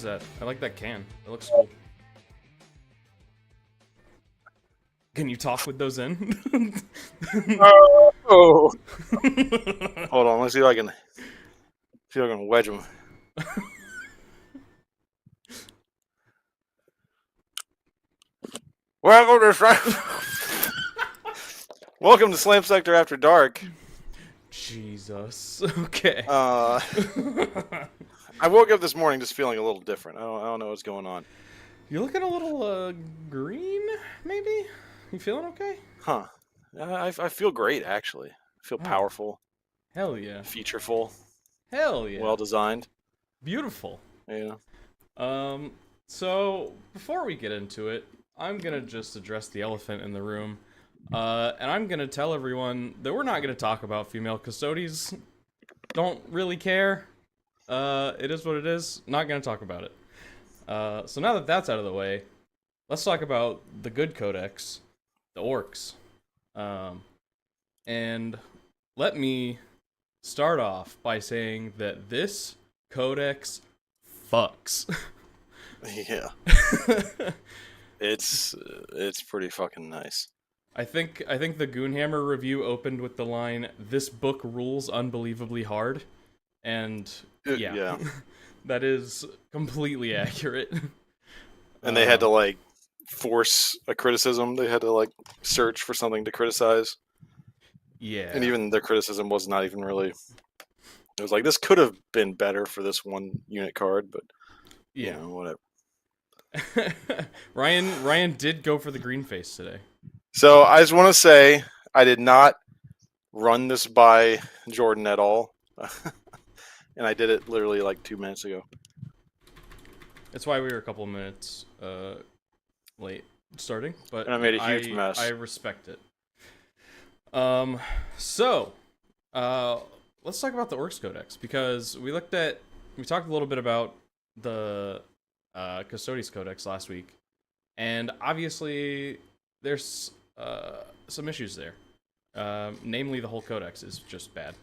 is that? I like that can. It looks cool. Can you talk with those in? Oh. Hold on, let's see if I can wedge them. Welcome to Slam Sector After Dark. Jesus. Okay. I woke up this morning just feeling a little different. I don't know what's going on. You're looking a little green, maybe? You feeling okay? Huh. I feel great, actually. I feel powerful. Hell yeah. Featureful. Hell yeah. Well designed. Beautiful. Yeah. So, before we get into it, I'm gonna just address the elephant in the room. And I'm gonna tell everyone that we're not gonna talk about female custodies. Don't really care. It is what it is. Not gonna talk about it. So now that that's out of the way, let's talk about the good codex, the Orks. And let me start off by saying that this codex fucks. Yeah. It's pretty fucking nice. I think the Goonhammer review opened with the line, "This book rules unbelievably hard," and yeah. That is completely accurate. And they had to like force a criticism. They had to like search for something to criticize. Yeah. And even their criticism was not even really. It was like, this could have been better for this one unit card, but yeah, you know, whatever. Ryan did go for the green face today. So I just want to say I did not run this by Jordan at all. And I did it literally like 2 minutes ago. That's why we were a couple of minutes late starting, but and I made a huge mess. I respect it. So let's talk about the Orks Codex, because we talked a little bit about the Custodes Codex last week, and obviously there's some issues there. Namely, the whole codex is just bad.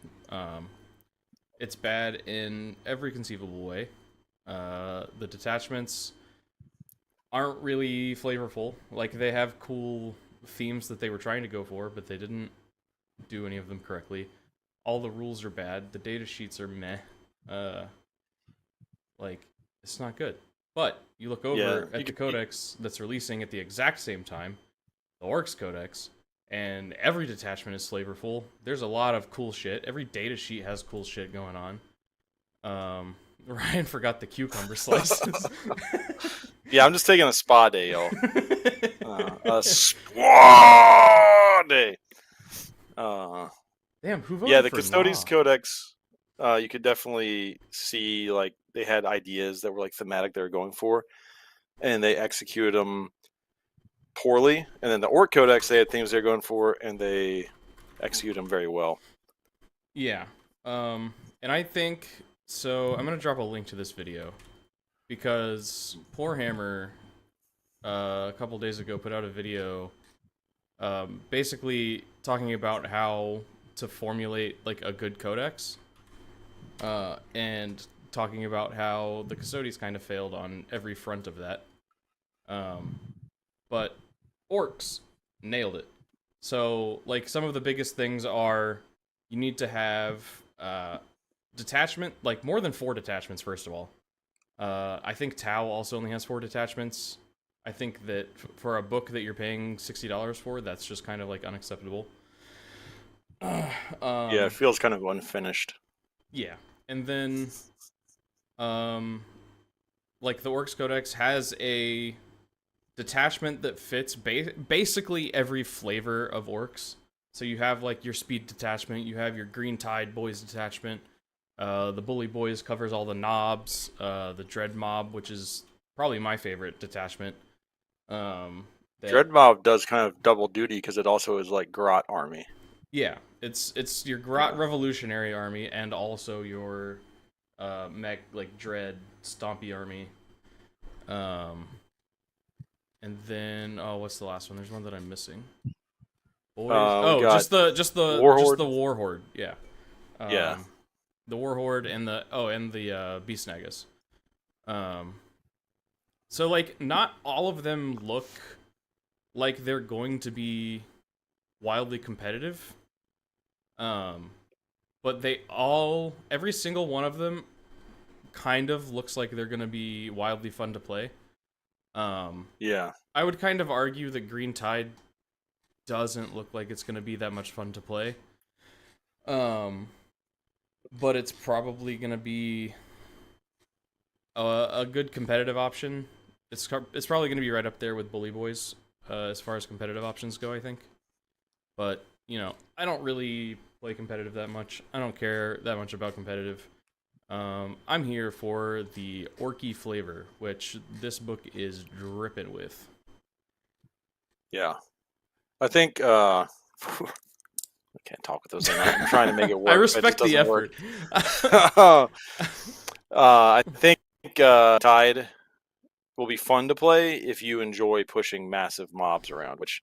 It's bad in every conceivable way. The detachments aren't really flavorful. Like, they have cool themes that they were trying to go for, but they didn't do any of them correctly. All the rules are bad. The data sheets are meh. Like, it's not good. But you look over at the codex that's releasing at the exact same time, the Orks Codex, and every detachment is flavorful. There's a lot of cool shit. Every data sheet has cool shit going on. Ryan forgot the cucumber slices. Yeah, I'm just taking a spa day, y'all. A spa day. Damn, who voted Yeah, the for Custodes Nah? Codex, you could definitely see, like, they had ideas that were, like, thematic they were going for, and they executed them poorly. And then the Ork Codex, they had themes they were going for, and they executed them very well. Yeah. And I think, so I'm going to drop a link to this video, because Warhammer, a couple days ago, put out a video basically talking about how to formulate, like, a good codex, and talking about how the Custodes kind of failed on every front of that. But Orks nailed it. So, like, some of the biggest things are, you need to have detachment, like, more than 4 detachments, first of all. I think Tau also only has 4 detachments. I think that for a book that you're paying $60 for, that's just kind of, like, unacceptable. Yeah, it feels kind of unfinished. Yeah. And then, like, the Orks Codex has a detachment that fits basically every flavor of Orks. So you have, like, your speed detachment, you have your Green Tide Boys detachment, the Bully Boys covers all the knobs, the Dread Mob, which is probably my favorite detachment. Dread Mob does kind of double duty because it also is like Grot Army. Yeah, it's your Grot Revolutionary Army and also your mech, like, Dread Stompy Army. And then, what's the last one? There's one that I'm missing. Boys. Just the War Horde. Yeah. Yeah. The War Horde and the Beast Nagas. So, like, not all of them look like they're going to be wildly competitive. But every single one of them kind of looks like they're going to be wildly fun to play. Yeah. I would kind of argue that Green Tide doesn't look like it's going to be that much fun to play. But it's probably going to be a good competitive option. It's probably going to be right up there with Bully Boys as far as competitive options go, I think. But, you know, I don't really play competitive that much. I don't care that much about competitive. I'm here for the orky flavor, which this book is dripping with. Yeah. I think I can't talk with those in. I'm trying to make it work. I respect but it the doesn't effort. work. I think Tide will be fun to play if you enjoy pushing massive mobs around, which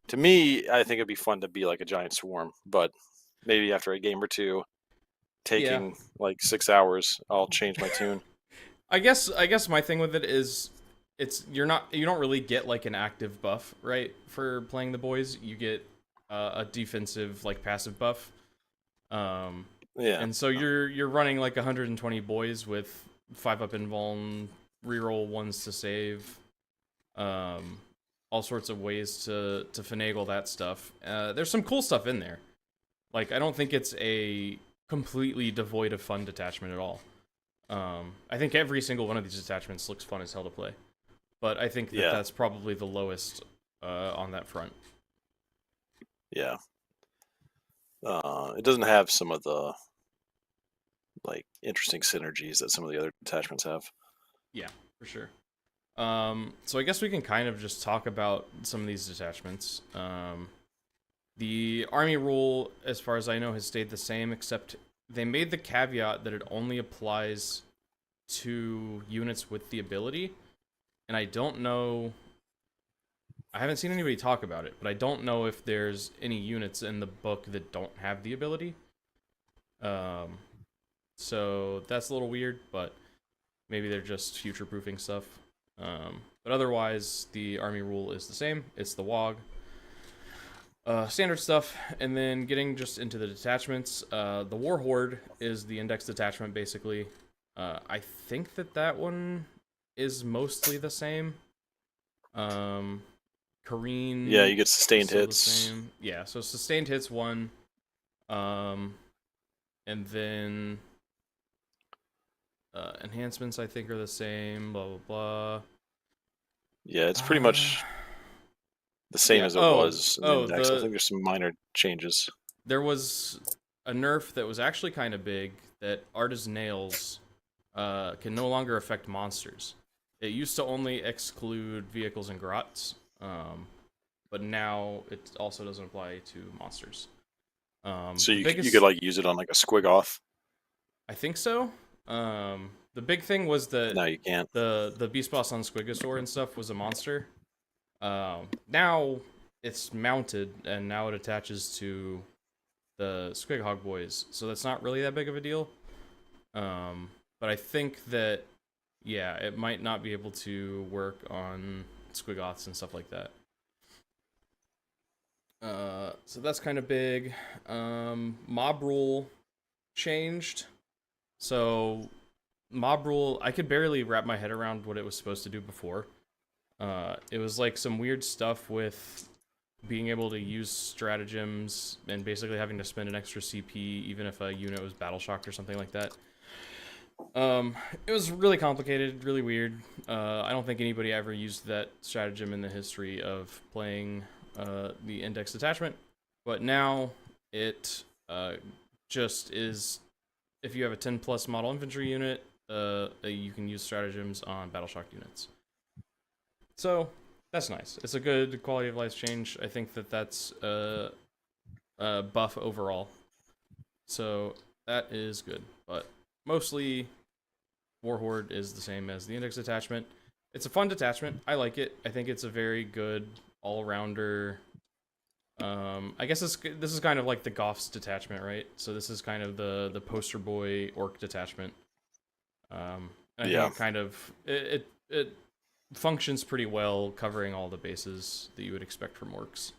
to me, I think it'd be fun to be like a giant swarm, but maybe after a game or two, taking like 6 hours, I'll change my tune. I guess my thing with it is you don't really get like an active buff, right? For playing the boys, you get a defensive like passive buff. Yeah. And so you're running like 120 boys with 5-up invuln, reroll ones to save, all sorts of ways to finagle that stuff. There's some cool stuff in there. Like, I don't think it's a completely devoid of fun detachment at all. I think every single one of these detachments looks fun as hell to play. But I think that that's probably the lowest on that front. Yeah. It doesn't have some of the like interesting synergies that some of the other detachments have. Yeah, for sure. So I guess we can kind of just talk about some of these detachments. The army rule, as far as I know, has stayed the same, except they made the caveat that it only applies to units with the ability. And I don't know... I haven't seen anybody talk about it, but I don't know if there's any units in the book that don't have the ability. So that's a little weird, but maybe they're just future-proofing stuff. But otherwise, the army rule is the same. It's the WAAAAAGH. Standard stuff, and then getting just into the detachments. The War Horde is the index detachment, basically. I think that one is mostly the same. Kareen... Yeah, you get sustained hits. Yeah, so sustained hits 1. And then... enhancements, I think, are the same, blah, blah, blah. Yeah, it's pretty much the same as it was in the index. I think there's some minor changes. There was a nerf that was actually kind of big that Arta's Nails can no longer affect monsters. It used to only exclude vehicles and grots, but now it also doesn't apply to monsters. So you could like use it on like a Squigoth? I think so. The big thing was that no, you can't. The beast boss on Squigosaur and stuff was a monster. Now it's mounted, and now it attaches to the Squighog boys, so that's not really that big of a deal. But I think that, yeah, it might not be able to work on Squigoths and stuff like that. So that's kind of big. Mob rule changed. So mob rule, I could barely wrap my head around what it was supposed to do before. It was like some weird stuff with being able to use stratagems and basically having to spend an extra CP even if a unit was battle shocked or something like that. It was really complicated, really weird. I don't think anybody ever used that stratagem in the history of playing the index detachment, but now it just is, if you have a 10 plus model infantry unit, you can use stratagems on battle shocked units. So that's nice. It's a good quality of life change. I think that's a buff overall. So that is good. But mostly, War Horde is the same as the index detachment. It's a fun detachment. I like it. I think it's a very good all-rounder. I guess this is kind of like the Goths detachment, right? So this is kind of the poster boy orc detachment. I think it kind of it functions pretty well, covering all the bases that you would expect from Orks.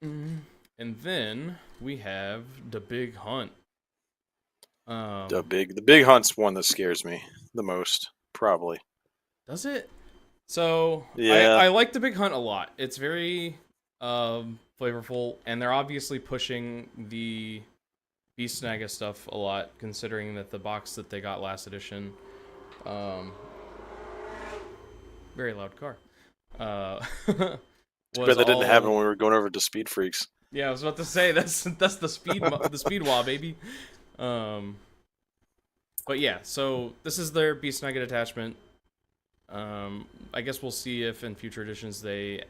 And then we have the Big Hunt. The big hunt's one that scares me the most, probably. Does it? So Yeah. I like the Big Hunt a lot. It's very flavorful, and they're obviously pushing the Beast Naga stuff a lot, considering that the box that they got last edition, very loud car. Too bad that didn't happen when we were going over to Speed Freaks. Yeah, I was about to say that's the speed wall, baby. But yeah, so this is their Beast Nugget attachment. I guess we'll see if in future editions they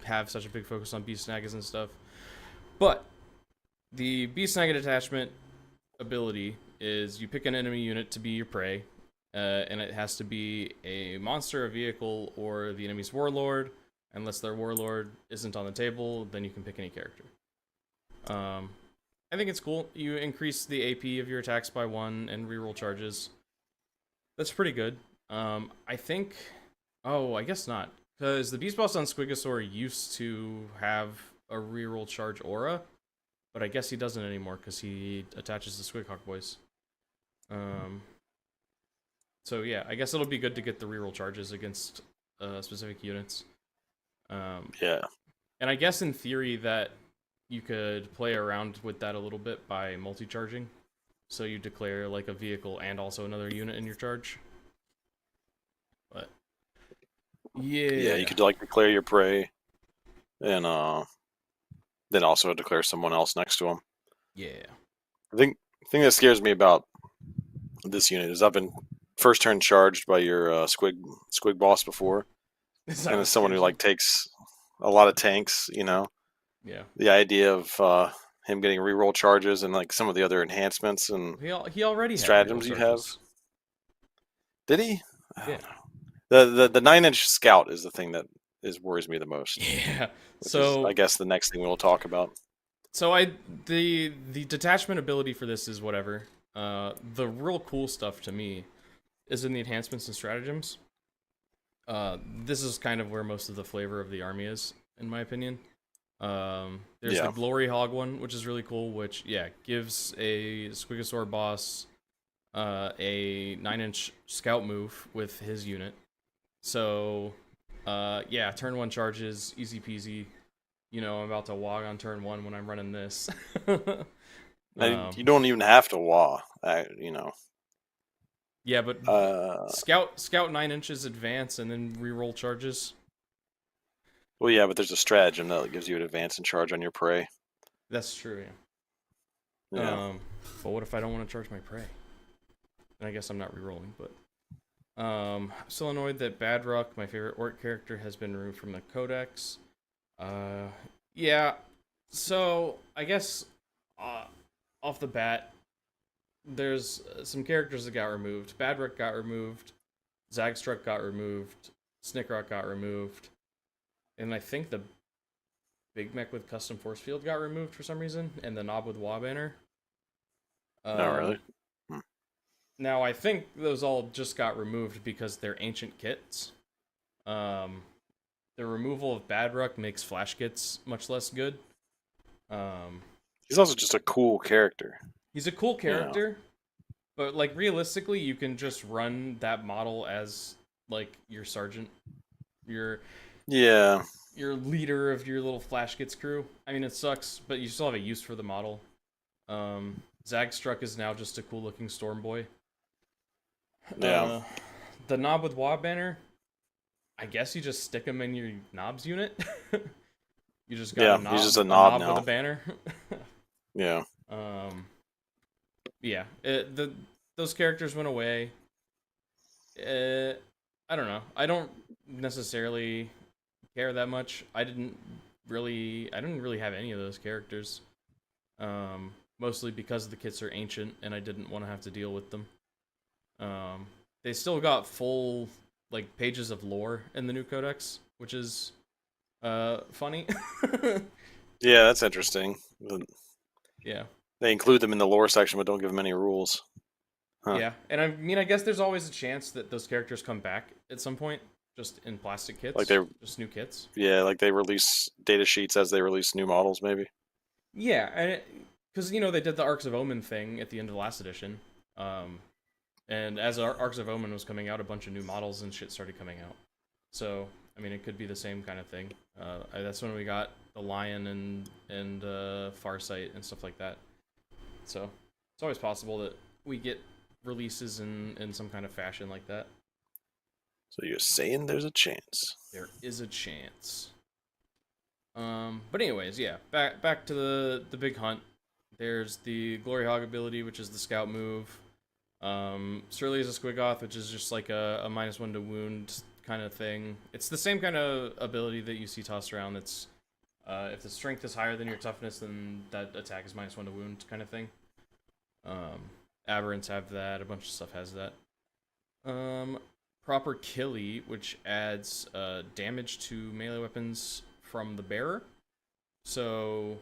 have such a big focus on Beast Nagas and stuff. But the Beast Nugget attachment ability is you pick an enemy unit to be your prey, and it has to be a monster, a vehicle, or the enemy's warlord. Unless their warlord isn't on the table, then you can pick any character. I think it's cool. You increase the AP of your attacks by 1 and reroll charges. That's pretty good. I think... Oh, I guess not. Because the Beast Boss on Squigosaur used to have a reroll charge aura, but I guess he doesn't anymore because he attaches the Squighawk boys. So yeah, I guess it'll be good to get the reroll charges against specific units. Yeah. And I guess in theory that you could play around with that a little bit by multi-charging. So you declare like a vehicle and also another unit in your charge. But yeah. Yeah, you could like declare your prey and then also declare someone else next to him. Yeah. I think the thing that scares me about this unit is I've been first turn charged by your squig boss before. And as someone who like takes a lot of tanks, you know. Yeah. The idea of him getting reroll charges and like some of the other enhancements and he already stratagems you have. Did he? Yeah. The 9-inch scout is the thing that worries me the most. Yeah. So I guess the next thing we'll talk about. So the detachment ability for this is whatever. The real cool stuff to me is in the enhancements and stratagems. This is kind of where most of the flavor of the army is, in my opinion. There's the Glory Hog one, which is really cool, which, gives a Squigosaur boss a 9-inch scout move with his unit. So, turn 1 charges, easy peasy. You know, I'm about to wog on turn 1 when I'm running this. You don't even have to wah, you know. Yeah, but scout 9 inches advance and then reroll charges. Well, yeah, but there's a stratagem that gives you an advance and charge on your prey. That's true, yeah. But what if I don't want to charge my prey? And I guess I'm not rerolling, but... I'm still annoyed that Badrock, my favorite orc character, has been removed from the Codex. Yeah, so I guess off the bat, there's some characters that got removed. Badrock got removed, Zagstruck got removed, Snickrock got removed, and I think the Big Mech with Custom Force Field got removed for some reason, and the Knob with Wah Banner. Not really. Now, I think those all just got removed because they're ancient kits. The removal of Badrock makes Flash kits much less good. He's also just a cool character. He's a cool character, but like realistically, you can just run that model as like your sergeant, your leader of your little Flash kits crew. I mean, it sucks, but you still have a use for the model. Zagstruck is now just a cool looking Storm Boy. Yeah. The Knob with Wah Banner, I guess you just stick him in your Knobs unit. You just got a knob, he's just a knob now with a banner. Yeah. Those characters went away. I don't know. I don't necessarily care that much. I didn't really have any of those characters. Mostly because the kits are ancient and I didn't want to have to deal with them. They still got full like pages of lore in the new codex, which is funny. Yeah, that's interesting. Yeah. They include them in the lore section, but don't give them any rules. Huh. Yeah, and I mean, I guess there's always a chance that those characters come back at some point, just in plastic kits, Like they, just new kits. yeah, like they release data sheets as they release new models, maybe. Yeah, and because you know they did the Arks of Omen thing at the end of the last edition, and as Arks of Omen was coming out, a bunch of new models and shit started coming out. So I mean, it could be the same kind of thing. That's when we got the Lion and Farsight and stuff like that. So it's always possible that we get releases in some kind of fashion like that. So you're saying there's a chance? There is a chance. But anyways, yeah, back to the big hunt. There's the Glory Hog ability, which is the scout move. Surly is a Squiggoth, which is just like a -1 to wound kind of thing. It's the same kind of ability that you see tossed around. That's if the strength is higher than your toughness, then that attack is -1 to wound kind of thing. Aberrants have that. A bunch of stuff has that. Proper Killy, which adds damage to melee weapons from the bearer. So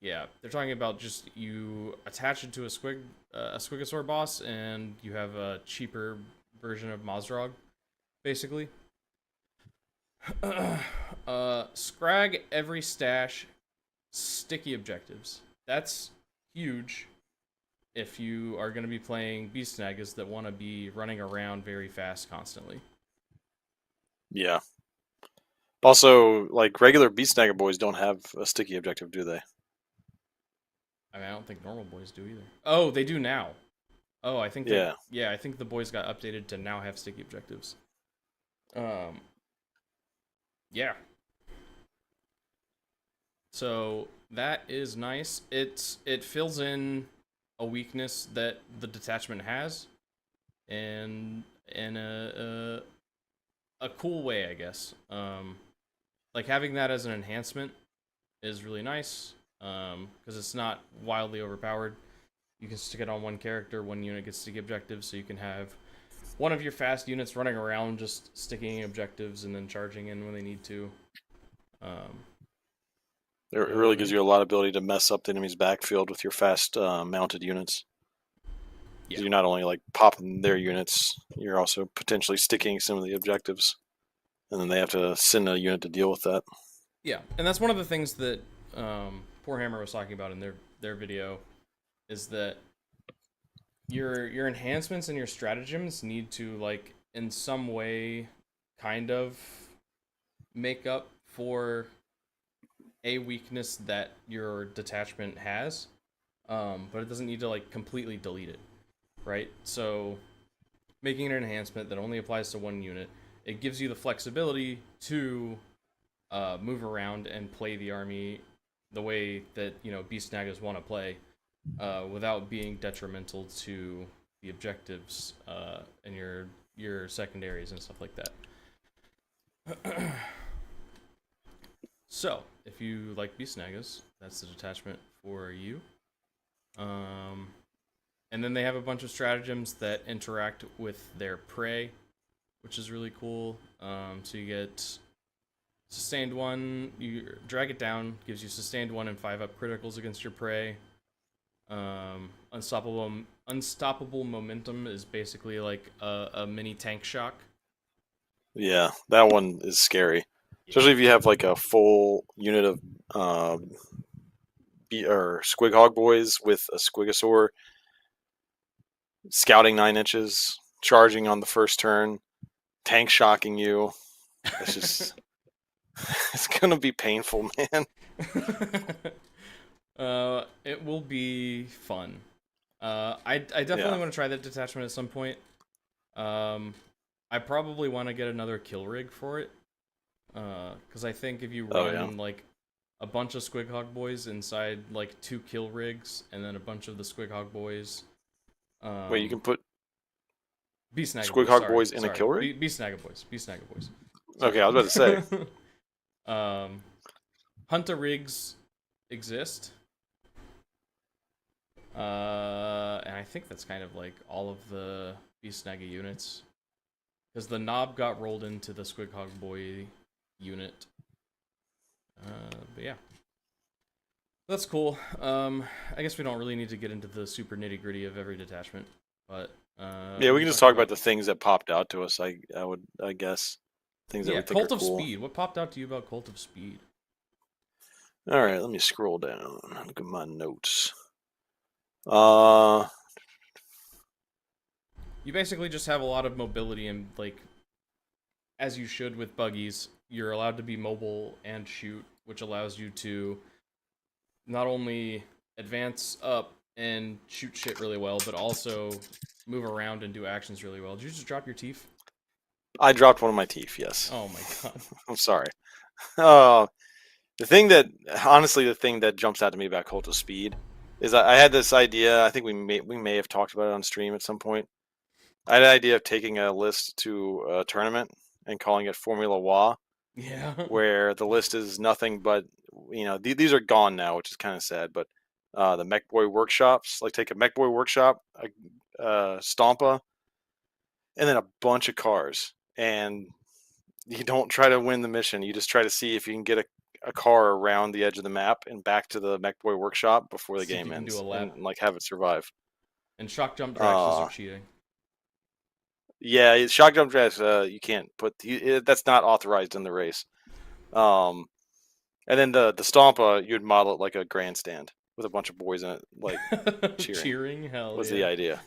yeah, they're talking about just you attach it to a Squigosaur boss, and you have a cheaper version of Mazrog, basically. Scrag every stash, sticky objectives. That's huge if you are going to be playing Beast Snaggers that want to be running around very fast constantly. Yeah. Also, like regular Beast Snagger boys don't have a sticky objective, do they? I mean, I don't think normal boys do either. Oh, they do now. Oh, I think Yeah. Yeah, I think the boys got updated to now have sticky objectives. Yeah. So that is nice. It fills in a weakness that the detachment has, and in a cool way, I guess. Like having that as an enhancement is really nice, because it's not wildly overpowered. You can stick it on one character, one unit gets sticky objectives, so you can have one of your fast units running around just sticking objectives and then charging in when they need to. It really gives you a lot of ability to mess up the enemy's backfield with your fast mounted units. Yeah. You're not only like popping their units, you're also potentially sticking some of the objectives, and then they have to send a unit to deal with that. Yeah, and that's one of the things that Poor Hammer was talking about in their video, is that your enhancements and your stratagems need to, like, in some way kind of make up for a weakness that your detachment has, but it doesn't need to like completely delete it, right? So making an enhancement that only applies to one unit, it gives you the flexibility to move around and play the army the way that, you know, Beast Snaggers want to play, without being detrimental to the objectives and your secondaries and stuff like that. So, if you like Beast Snaggers, that's the detachment for you. And then they have a bunch of stratagems that interact with their prey, which is really cool. So you get sustained 1, you drag it down, gives you sustained 1 and 5 up criticals against your prey. Unstoppable momentum is basically like a mini tank shock. Yeah, that one is scary, especially if you have like a full unit of Squig Hog boys with a Squigosaur scouting 9 inches, charging on the first turn, tank shocking you. It's just it's gonna be painful, man. It will be fun. I definitely want to try that detachment at some point. I probably want to get another kill rig for it, because I think if you run like a bunch of Squig Hog boys inside like 2 kill rigs, and then a bunch of the Squig Hog boys. Wait, you can put Beast Snagger Squig Hog boys in a kill rig? Beast Snagger boys. Beast Snagger boys. Okay, I was about to say. Hunter rigs exist. And I think that's kind of like all of the Beast Snagger units. Because the knob got rolled into the Squig Hog boy unit. But yeah. That's cool. I guess we don't really need to get into the super nitty gritty of every detachment, but Yeah, we can can just talk talk about about the things that popped out to us. I guess things that yeah, we think are Cult of cool. Speed. What popped out to you about Cult of Speed? All right, let me scroll down. Look at my notes. Uh, You basically just have a lot of mobility and like, as you should with buggies, you're allowed to be mobile and shoot, which allows you to not only advance up and shoot shit really well, but also move around and do actions really well. Did you just drop your teeth? I dropped one of my teeth. Yes, Oh my god. I'm sorry. Uh, the thing that honestly, the thing that jumps out to me about Cult of Speed is I had this idea. I think we may have talked about it on stream at some point. I had an idea of taking a list to a tournament and calling it Formula WA, Yeah. where the list is nothing but these are gone now, which is kind of sad. But the Mech Boy workshops, like take a Mech Boy workshop, a Stompa, and then a bunch of cars, and you don't try to win the mission. You just try to see if you can get a car around the edge of the map and back to the Mech Boy workshop before the See if game you can do a ends, lap. and like have it survive. And shock jump dragsters are Uh, cheating. yeah, shock jump dress. You can't that's not authorized in the race. Um, and then the Stompa, you'd model it like a grandstand with a bunch of boys in it, like cheering. Cheering, hell Was yeah. the idea?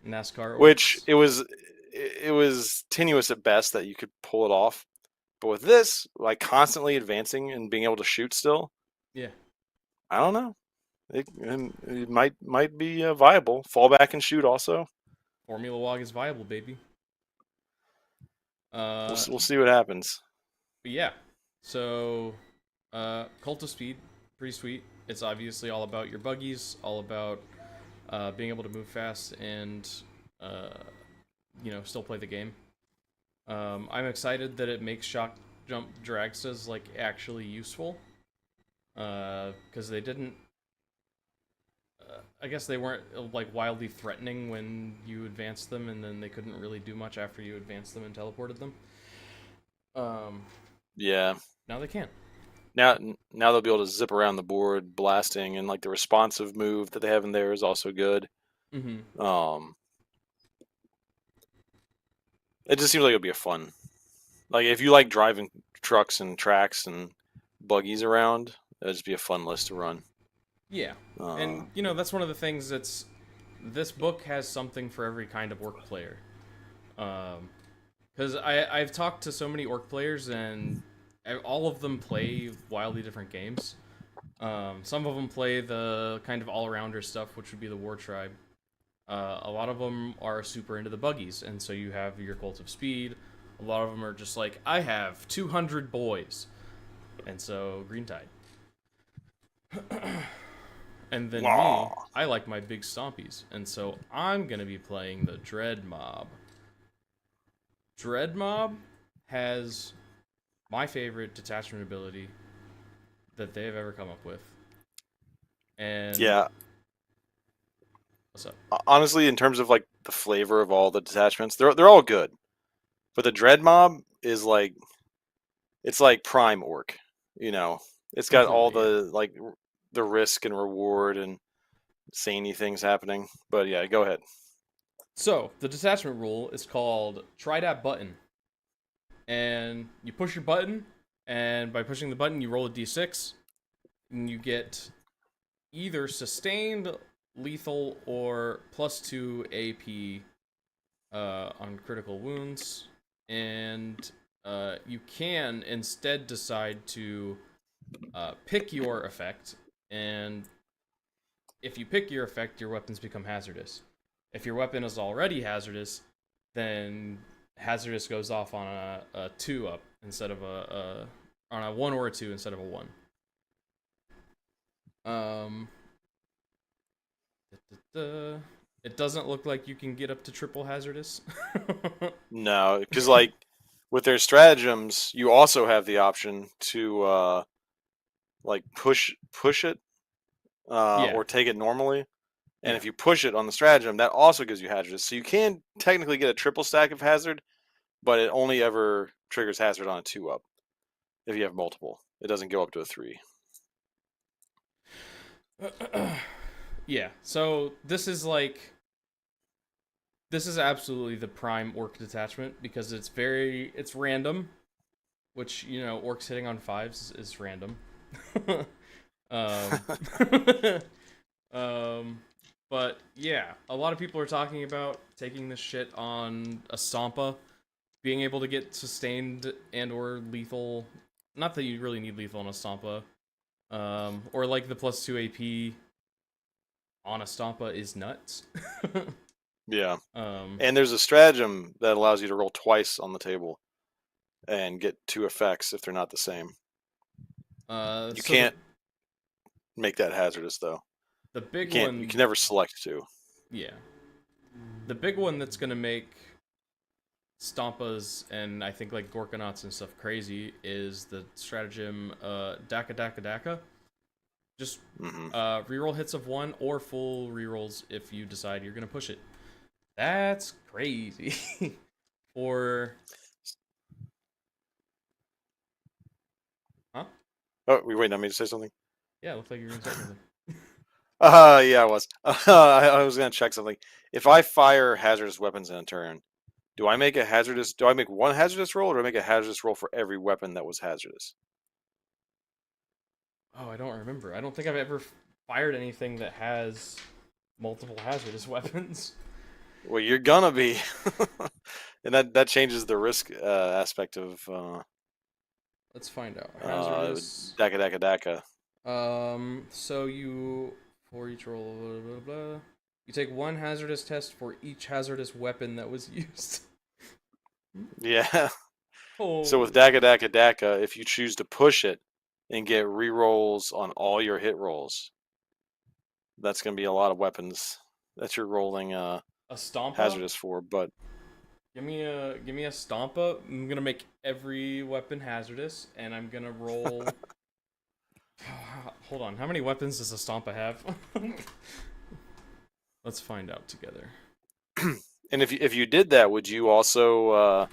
NASCAR Which orcs. it was tenuous at best that you could pull it off. But with this, like constantly advancing and being able to shoot still, Yeah. I don't know. It might be viable. Fall back and shoot also. Formula WAAAAAGH is viable, baby. We'll see what happens. But yeah. So, Cult of Speed, pretty sweet. It's obviously all about your buggies, all about being able to move fast and, still play the game. I'm excited that it makes shock jump dragstas like actually useful, because they didn't. I guess they weren't like wildly threatening when you advanced them, and then they couldn't really do much after you advanced them and teleported them. Yeah. Now they can. Now they'll be able to zip around the board, blasting, and like the responsive move that they have in there is also good. Mm-hmm. It just seems like it'll be a fun. Like if you like driving trucks and tracks and buggies around, it'll just be a fun list to run. Yeah, and that's one of the things that's. This book has something for every kind of orc player. Because I've talked to so many orc players, and all of them play wildly different games. Some of them play the kind of all-arounder stuff, which would be the War Tribe. A lot of them are super into the buggies, and so you have your Cult of Speed. A lot of them are just like, I have 200 boys, and so Green Tide. And then me, I like my big stompies, and so I'm gonna be playing the Dread Mob. Dread Mob has my favorite detachment ability that they have ever come up with. And yeah, what's up? honestly, in terms of like the flavor of all the detachments, they're all good, but the Dread Mob is like it's like prime orc. It's got all the like the risk and reward and zany things happening. But yeah, go ahead. So the detachment rule is called try that button, and you push your button, and by pushing the button, you roll a d6, and you get either sustained, lethal, or +2 AP on critical wounds, and you can instead decide to pick your effect, and if you pick your effect, your weapons become hazardous. If your weapon is already hazardous, then hazardous goes off on a 2 up instead of on a 1 or a 2 instead of a 1. It doesn't look like you can get up to triple hazardous. No, because like with their stratagems, you also have the option to like push it Yeah. or take it normally. And Yeah. if you push it on the stratagem, that also gives you hazardous. So you can technically get a triple stack of hazard, but it only ever triggers hazard on a 2 up. If you have multiple, it doesn't go up to a 3. Yeah. So this is absolutely the prime orc detachment because it's random, which orcs hitting on fives is random. um, um, but yeah, a lot of people are talking about taking this shit on a Stompa, being able to get sustained and or lethal. Not that you really need lethal on a Stompa, or like the +2 AP on a Stompa is nuts. Yeah. um, And there's a stratagem that allows you to roll twice on the table and get 2 effects if they're not the same. You so the can't make that hazardous though. the You big can't. You one, can never select 2. yeah, the big one that's gonna make Stompas and I think like Gorkonauts and stuff crazy is the stratagem Daka Daka Daka. Just Hmm. reroll hits of 1 or full rerolls if you decide you're gonna push it. That's crazy. For huh? Oh, we waiting on me to say something? Yeah, it looked like you were gonna say something. Yeah, I was. I was gonna check something. If I fire hazardous weapons in a turn, do I make a hazardous? Do I make one hazardous roll, or do I make a hazardous roll for every weapon that was hazardous? Oh, I don't remember. I don't think I've ever fired anything that has multiple hazardous weapons. Well, you're gonna be, and that changes the risk aspect of Let's find out. Hazardous. Daka Daka Daka. So you for each roll, blah, blah, blah. You take 1 hazardous test for each hazardous weapon that was used. Yeah. So with Holy. Daka Daka Daka, if you choose to push it and get rerolls on all your hit rolls, that's gonna be a lot of weapons that you're rolling A Stompa? hazardous for. But Give me a Stompa. I'm gonna make every weapon hazardous, and I'm gonna roll. Hold on. How many weapons does a Stompa have? Let's find out together. and if you did that, would you also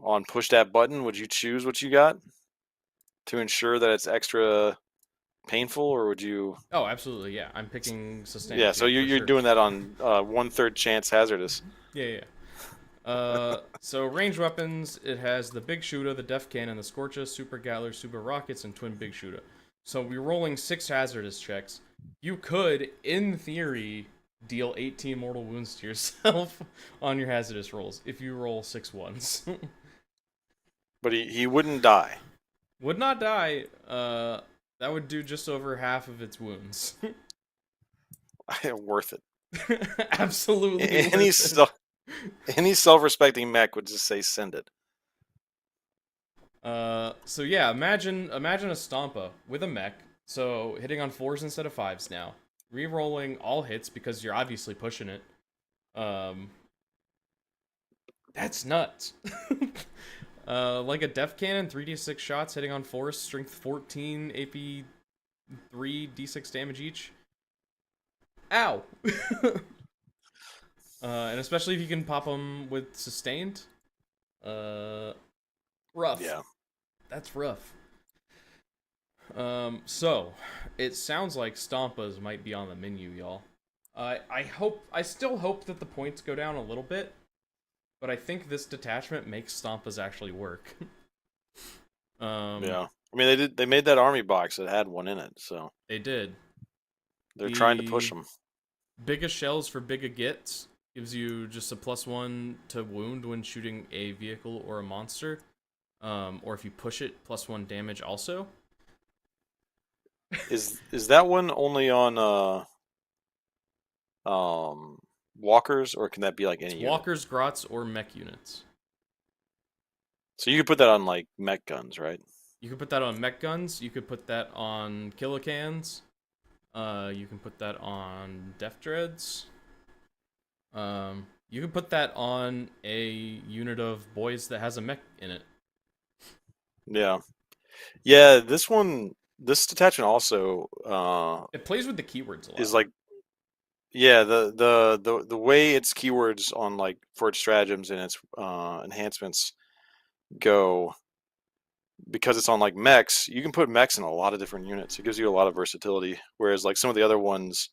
on push that button? Would you choose what you got to ensure that it's extra painful, or would you? Oh, absolutely. Yeah, I'm picking Yeah, sustained so too, for you're sure. doing that on 1/3 chance hazardous. Yeah, yeah. So ranged weapons, it has the Big Shooter, the Def Cannon, the Scorcha, Super Gatler, Super Rockets, and Twin Big Shooter. So we're rolling 6 hazardous checks. You could, in theory, deal 18 mortal wounds to yourself on your hazardous rolls if you roll 6 ones. But he wouldn't die. Would not die. That would do just over half of its wounds. Worth it. Absolutely Any worth it. any self-respecting mech would just say send it. So yeah, imagine a Stompa with a mech, so hitting on 4s instead of 5s now. Rerolling all hits because you're obviously pushing it. That's nuts. Like a Def Cannon, 3d6 shots hitting on 4s, strength 14, AP 3, d6 damage each. Ow! And especially if you can pop them with sustained. Rough. Yeah. That's rough. So it sounds like Stompas might be on the menu, y'all. I still hope that the points go down a little bit, but I think this detachment makes Stompas actually work. Yeah. I mean, they made that army box that had one in it, so They did. they're trying to push them. Biggest shells for bigger gets gives you just a +1 to wound when shooting a vehicle or a monster. Or if you push it, +1 damage also. Is that one only on walkers, or can that be like any It's unit? walkers, grots, or mech units. So you could put that on like mech guns, right? You could put that on mech guns. You could put that on kilocans. You can put that on Def Dreads. You can put that on a unit of boys that has a mech in it. Yeah. Yeah, this detachment also It plays with the keywords a lot. is like, yeah, the way its keywords on like for its stratagems and its enhancements go because it's on like mechs, you can put mechs in a lot of different units. It gives you a lot of versatility. Whereas like some of the other ones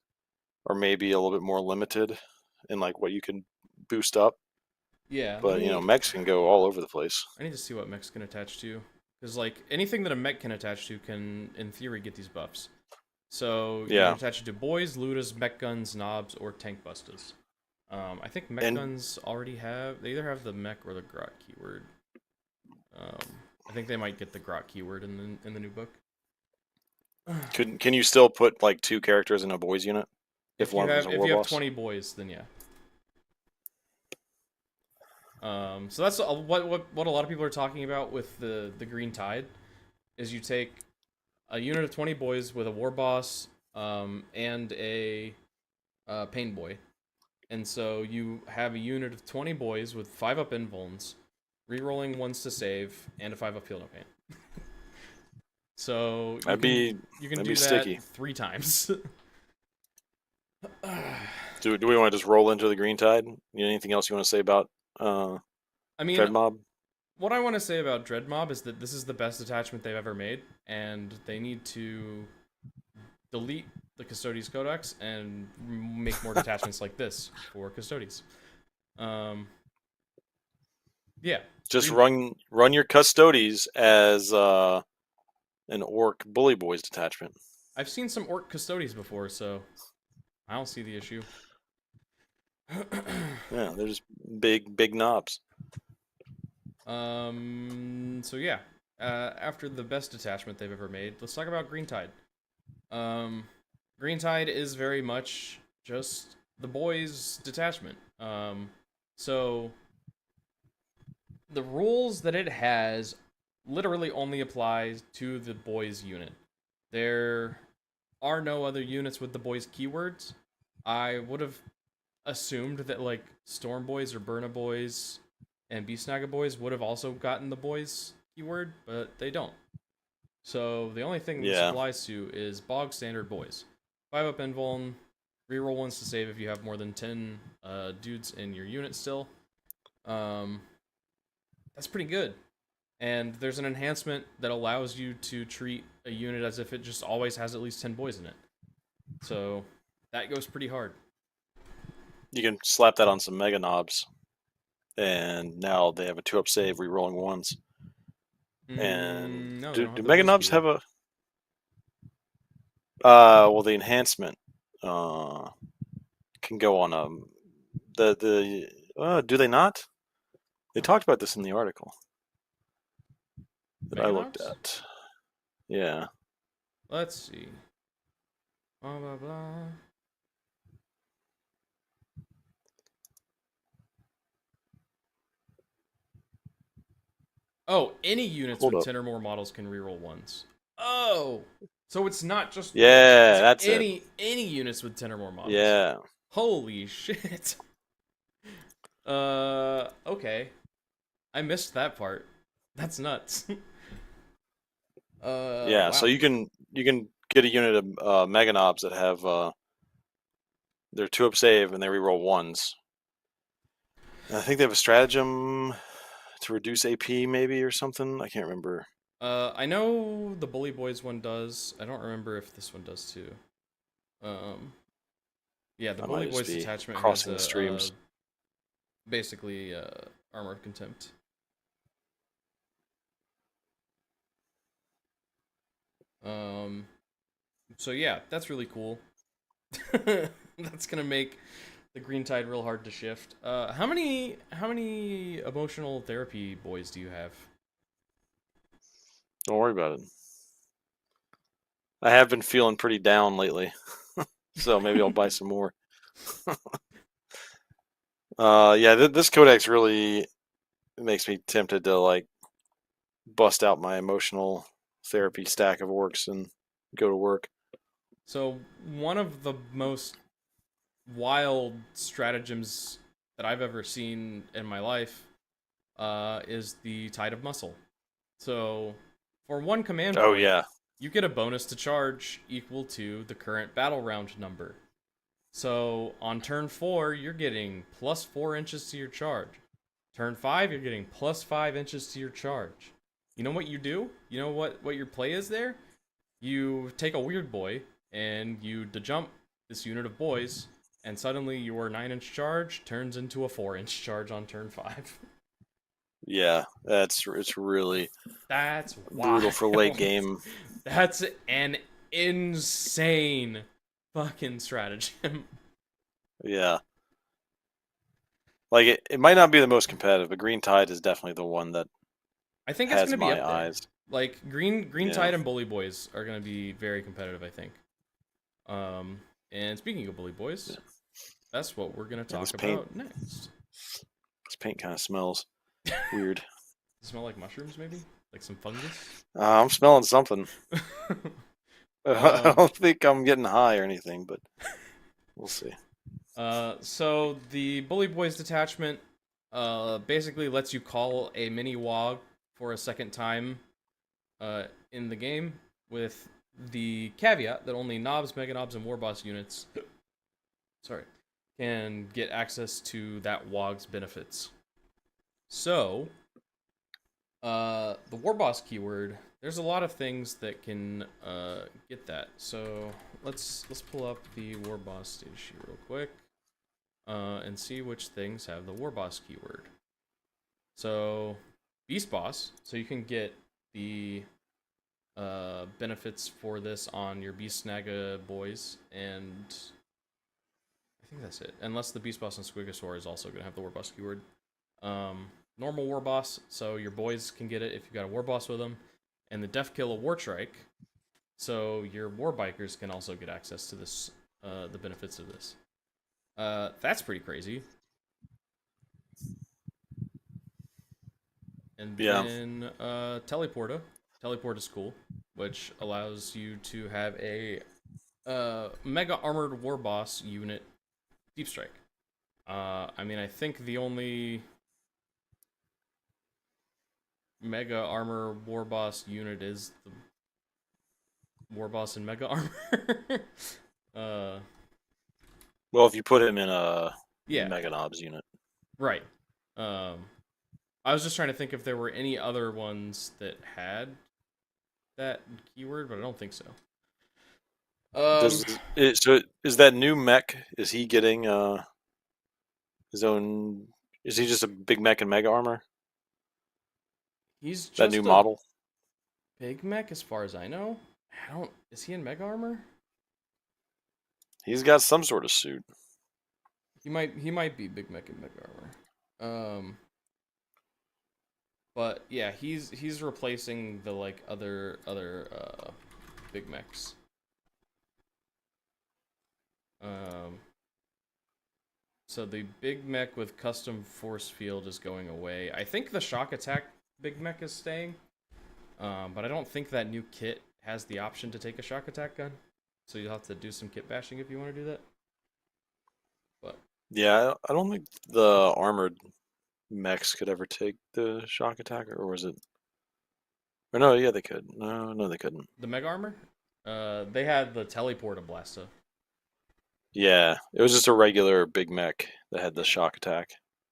are maybe a little bit more limited in like what you can boost up. Yeah, let But me. mechs can go all over the place. I need to see what mechs can attach to, because like anything that a mech can attach to can, in theory, get these buffs. So you can Yeah, attach it to boys, ludas, mech guns, knobs, or tank bustas. I think mech and guns already have. They either have the mech or the grot keyword. I think they might get the grot keyword in the new book. can you still put like 2 characters in a boys unit if one of them is a If war you have boss? 20 boys, then yeah. So that's what a lot of people are talking about with the Green Tide, is you take a unit of 20 boys with a war boss, and a pain boy, and so you have a unit of 20 boys with 5-up invulns, rerolling ones to save, and a 5-up heal no pain. So That'd be do that sticky. 3 times. Do we want to just roll into the Green Tide? Anything else you want to say about I mean, Dread Mob? what I want to say about Dread Mob is that this is the best attachment they've ever made, and they need to delete the Custodes Codex and make more detachments like this for Custodes. Yeah. Just run your Custodes as an Orc Bully Boys detachment. I've seen some Orc Custodes before, so I don't see the issue. Yeah, they're just big knobs. So yeah. After the best detachment they've ever made, let's talk about Green Tide. Green Tide is very much just the boys' detachment. So the rules that it has literally only apply to the boys unit. There are no other units with the boys keywords. I would have assumed that like Storm Boys or Burna Boys and Beast Naga Boys would have also gotten the boys keyword, but they don't. So the only thing this applies to is bog standard boys. 5-up invuln, reroll ones to save if you have more than 10 dudes in your unit still. That's pretty good. And there's an enhancement that allows you to treat a unit as if it just always has at least 10 boys in it. So that goes pretty hard. You can slap that on some Mega Knobs, and now they have a 2-up save, rerolling ones. And no, do Mega Knobs have a? Well, the enhancement can go on do they not? They talked about this in the article that I looked at. Yeah. Let's see. Blah blah blah. Oh, any units with 10 or more models can reroll ones. Oh, so it's not just that's any units with 10 or more models. Yeah. Holy shit. Okay. I missed that part. That's nuts. Yeah, wow. so you can get a unit of Mega Knobs that have their 2-up save and they reroll ones. And I think they have a stratagem to reduce AP maybe or something. I can't remember. I know the Bully Boys one does. I don't remember if this one does too. Yeah, the Bully Boys attachment crossing has the streams. Basically Armor of Contempt. So yeah, that's really cool. That's gonna make the Green Tide real hard to shift. How many emotional therapy boys do you have? Don't worry about it. I have been feeling pretty down lately, so maybe I'll buy some more. Yeah, this codex really makes me tempted to like bust out my emotional therapy stack of orcs and go to work. So one of the most wild stratagems that I've ever seen in my life is the Tide of Muscle. So for one command point, you get a bonus to charge equal to the current battle round number. So on turn 4, you're getting plus 4 inches to your charge. Turn 5, you're getting plus 5 inches to your charge. You know what you do? You know what your play is there? You take a weird boy and you jump this unit of boys, and suddenly your 9-inch charge turns into a 4-inch charge on turn 5. Yeah, it's really That's brutal for late wild. game. That's an insane fucking stratagem. Yeah. Like it might not be the most competitive, but Green Tide is definitely the one that I think it's has gonna be my up there. eyes. Like Green Yeah. Tide and Bully Boys are gonna be very competitive, I think. And speaking of Bully Boys, Yeah. that's what we're gonna talk this paint- about next. This paint kind of smells weird. Does it smell like mushrooms, maybe? Like some fungus? I'm smelling something. I don't think I'm getting high or anything, but we'll see. So the Bully Boys detachment basically lets you call a mini WAAAAAGH for a second time in the game, with the caveat that only Knobs, Mega Knobs, and Warboss units can get access to that WAAAAGH's benefits. So, the Warboss keyword, there's a lot of things that can get that. So let's pull up the Warboss data sheet real quick and see which things have the Warboss keyword. So Beast Boss, so you can get the benefits for this on your Beast Snaga boys, and I think that's it. Unless the Beast Boss and Squigosaur is also going to have the Warboss keyword. Normal Warboss, so your boys can get it if you've got a Warboss with them. And the Def Kill of Wartrike, so your Warbikers can also get access to this, the benefits of this. That's pretty crazy. And then Teleporta. Teleport is cool, which allows you to have a Mega Armored Warboss unit Deep Strike. I mean, I think the only Mega Armor Warboss unit is the Warboss and Mega Armor. Well, if you put him in a Yeah. Mega Knobs unit. Right. I was just trying to think if there were any other ones that had that keyword, but I don't think so. So is that new mech? Is he getting his own? Is he just a big mech in Mega Armor? He's just that new model. Big mech, as far as I know. Is he in Mega Armor? He's got some sort of suit. He might be Big Mech in Mega Armor. But yeah, he's replacing the like other Big Mechs. So the Big Mech with custom force field is going away. I think the shock attack Big Mech is staying. But I don't think that new kit has the option to take a shock attack gun. So you'll have to do some kit bashing if you want to do that. But yeah, I don't think the armored mechs could ever take the shock attack, or was it? Or no, yeah, they could. No, they couldn't. The Mega Armor? They had the Teleporta Blasta. Yeah, it was just a regular big mech that had the shock attack.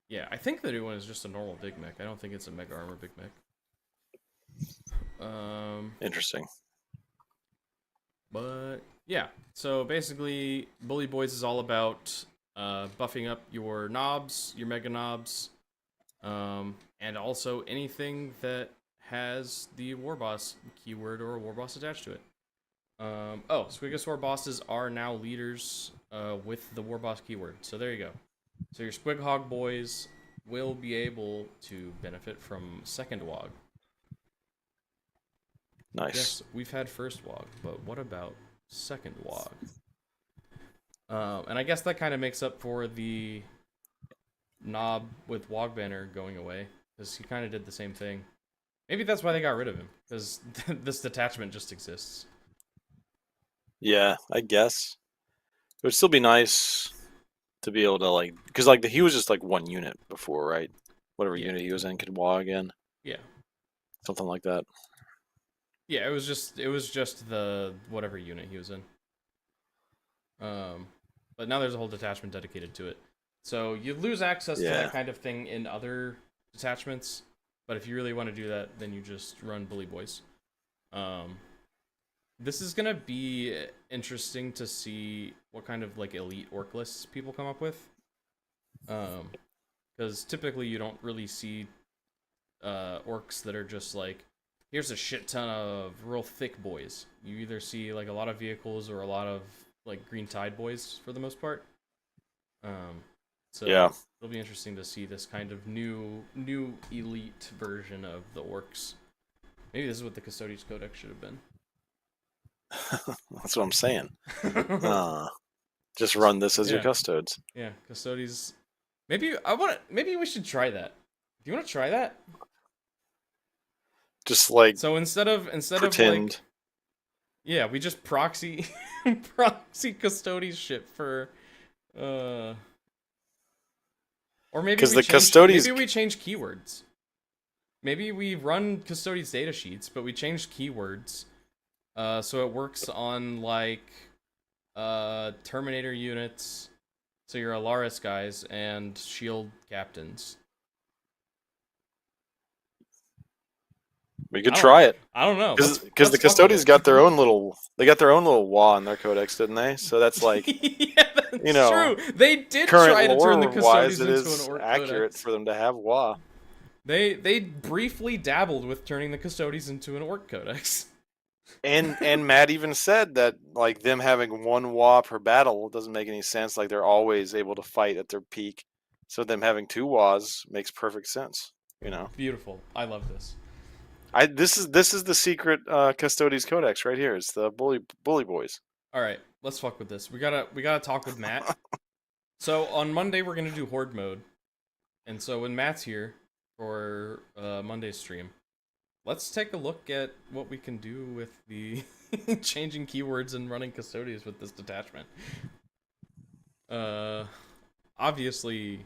Yeah, I think the new one is just a normal Big Mech. I don't think it's a Mega Armor Big Mech. Interesting. But yeah, so basically, Bully Boys is all about buffing up your knobs, your Mega Knobs, and also anything that has the Warboss keyword or Warboss attached to it. Squigosaur bosses are now leaders with the Warboss keyword. So there you go. So your Squighog boys will be able to benefit from second WAAAAGH. Nice. Yes, we've had first WAAAAGH, but what about second WAAAAGH? And I guess that kind of makes up for the knob with WAAAGH banner going away, because he kind of did the same thing. Maybe that's why they got rid of him, because this detachment just exists. Yeah, I guess. It would still be nice to be able to because he was just one unit before, right? Whatever unit he was in could WAAAAGH again. Yeah. Something like that. Yeah, it was just the whatever unit he was in. But now there's a whole detachment dedicated to it. So you lose access to that kind of thing in other detachments. But if you really want to do that, then you just run Bully Boys. This is gonna be interesting to see what kind of like elite orc lists people come up with. Because typically you don't really see orcs that are just like, here's a shit ton of real thick boys. You either see like a lot of vehicles or a lot of like green tide boys for the most part. So Yeah. it'll be interesting to see this kind of new elite version of the orcs. Maybe this is what the Custodes Codex should have been. That's what I'm saying. Just run this as your custodes. Yeah, Custodes. Maybe we should try that. Do you want to try that? Just like so instead of pretend. like, yeah, we just proxy Custodes shit for or maybe because we change keywords. Maybe we run Custodes data sheets, but we change keywords so it works on like Terminator units, so your Alaris guys and shield captains. We could try it. I don't know, because the Custodes got their own little WAAAAAAGH in their codex, didn't they? So that's like yeah, that's true. They did try to turn the Custodes into an orc accurate codex. for them to have WAAAAAAGH. They briefly dabbled with turning the Custodes into an orc codex. And Matt even said that like them having one WAAAAAAGH per battle doesn't make any sense. Like they're always able to fight at their peak, so them having two WAAAAAGHs makes perfect sense. You know, beautiful. I love this. This is the secret Custodes Codex right here. It's the bully boys. All right, let's fuck with this. We gotta talk with Matt. So on Monday we're gonna do Horde mode, and so when Matt's here for Monday's stream, let's take a look at what we can do with the changing keywords and running Custodes with this detachment. Obviously,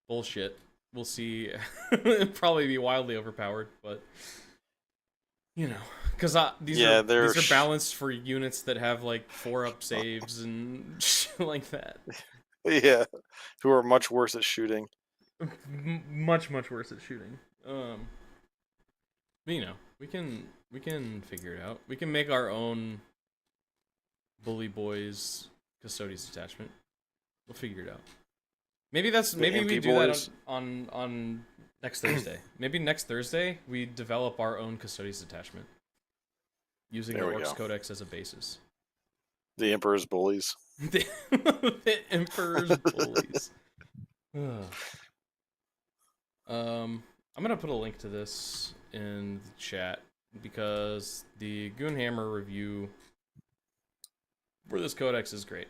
bullshit. We'll see. It'll probably be wildly overpowered, but you know, because these are balanced for units that have like 4-up saves and shit like that. Yeah, who are much worse at shooting. Much worse at shooting. But, you know, we can figure it out. We can make our own Bully Boys Custodes detachment. We'll figure it out. Maybe we do that on next Thursday. Maybe next Thursday we develop our own Custodes detachment using the Orks Codex as a basis. The Emperor's Bullies. the Emperor's Bullies. I'm gonna put a link to this in the chat because the Goonhammer review for this codex is great.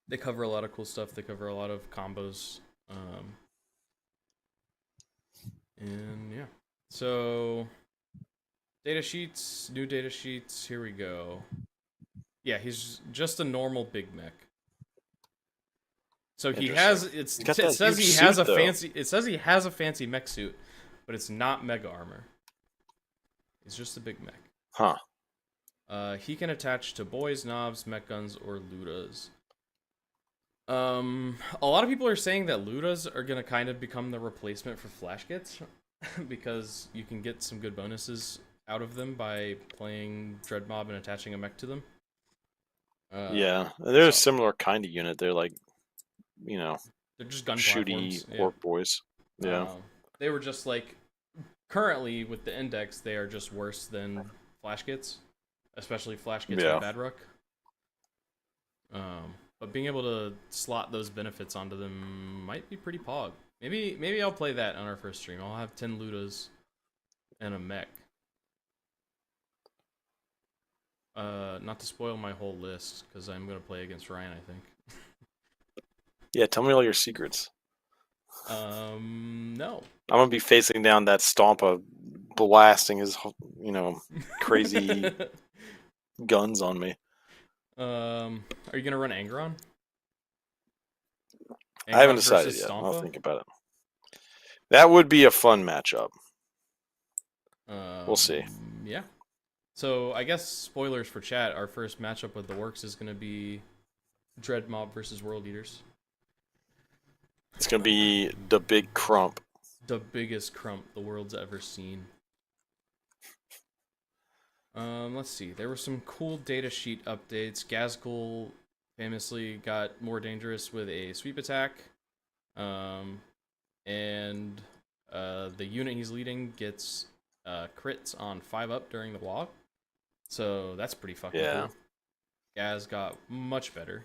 They cover a lot of cool stuff. They cover a lot of combos. And yeah. So data sheets, new data sheets. Here we go. Yeah, he's just a normal big mech. So he has it says he has a fancy mech suit, but it's not mega armor. It's just a big mech. Huh. He can attach to boys, knobs, mech guns, or ludas. A lot of people are saying that ludas are gonna kind of become the replacement for flash kits because you can get some good bonuses out of them by playing Dread Mob and attaching a mech to them. Yeah, they're a similar kind of unit. They're like, you know, they're just gun shooty orc boys. Yeah, they were just like currently with the index, they are just worse than flash kits, especially flash kits with Badrock. But being able to slot those benefits onto them might be pretty pog. Maybe I'll play that on our first stream. I'll have 10 ludas and a mech. Not to spoil my whole list, because I'm going to play against Ryan, I think. Yeah, tell me all your secrets. No. I'm going to be facing down that Stompa, blasting his, crazy guns on me. Are you going to run Angron? I haven't decided yet. Stompa? I'll think about it. That would be a fun matchup. We'll see. Yeah. So, I guess, spoilers for chat, our first matchup with the Orks is going to be Dread Mob versus World Eaters. It's going to be the big crump. the biggest crump the world's ever seen. Let's see. There were some cool datasheet updates. Gazgul famously got more dangerous with a sweep attack. And the unit he's leading gets crits on 5-up during the walk. So that's pretty fucking cool. Gaz got much better.